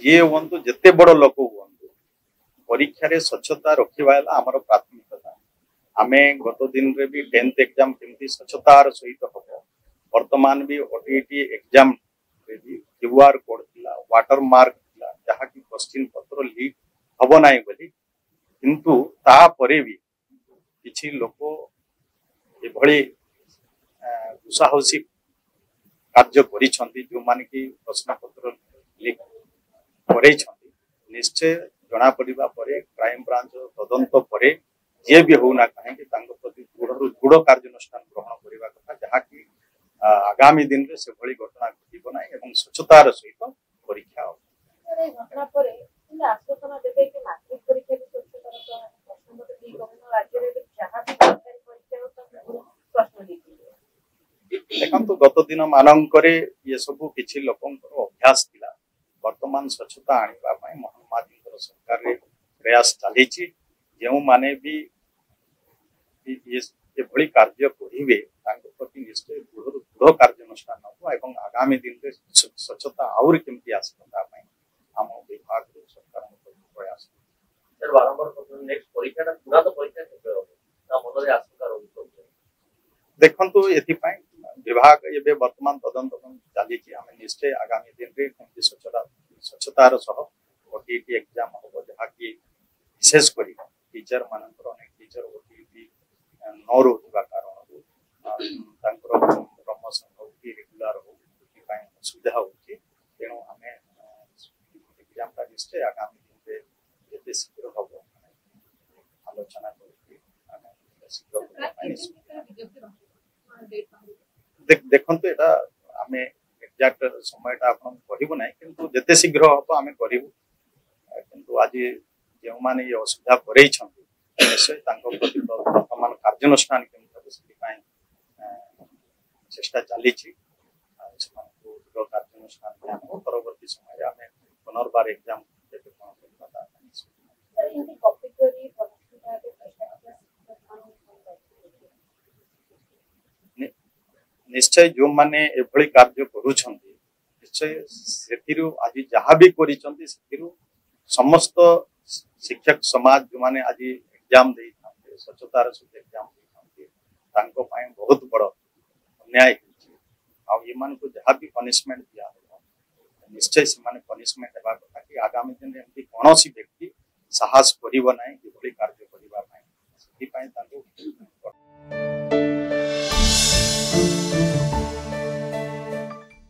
ये हूँ जिते बड़ लोक हूँ परीक्षा रे स्वच्छता रखा आमर प्राथमिकता। आमे गत दिन रे भी 10th एग्जाम केमती स्वच्छतार सहित हम वर्तमान भी ओटीईटी एग्जाम रे भी क्यूआर कोड थिला वाटर मार्क थिला जहा कि क्वेश्चन पत्र लीक हबो नाही बोली किंतु ता परे भी किछि लोक एभली दुसाहसी कार्य करिसंती जो माने कि प्रश्न पत्र लीक करेइसंती निश्चय जना पड़िबा परे क्राइम ब्रांच तदंत परे जे भी होना कहीं प्रति दृढ़ कार्यानुष्ठान ग्रहण करने कथा जहाँ कि आगामी दिन में से भली घटना घटना ना एवं स्वच्छतार सहित परीक्षा हो। देखो गत दिन मानक ये सब किसी लोक अभ्यास थिला वर्तमान स्वच्छता आने मोहन जी सरकार रे प्रयास चली जो माने भी ये कार्य करेंगे प्रति निश्चय दृढ़ कार्यानुष्ठान हो एवं आगामी दिन में स्वच्छता आउर केमती आसता आम विभाग सरकार प्रयास देखु ये विभाग ये वर्तमान तदंत चली निश्चय आगामी दिन में स्वच्छतार सह ओटीईटी एग्जाम हम जहाँ कि विशेषकर टीचर मान टीचर ओटीईटी न रोकवा कारण प्रमोशन हो कि रेगुलर हो असुविधा हो तेणु आम एग्जाम का निश्चय आगामी दिन में जिते शीघ्र हम आलोचना देखो यहाँ आम एक्जाक्ट समय कहूँ ना कि जिते शीघ्र हम आम करूँ आज जो मैंने ये असुविधा कर निश्चय प्रति वर्तमान कार्यानुष्ठान चेष्टा चली कार्यानुष्ठान परवर्ती समय आम पुनर्बार एग्जाम निश्चय जो माने एभली कार्य करुछंती निश्चय से आज जहाँ भी करिछंती समस्त शिक्षक समाज जो माने आज एग्जाम दे स्वच्छतार सहित एग्जाम दे बहुत बड़ अन्याय हो जहाँ भी पनिशमेंट दिया निश्चय से पनिशमेंट हेबा कथा कि आगामी दिन में कौन व्यक्ति साहस करिबो नाही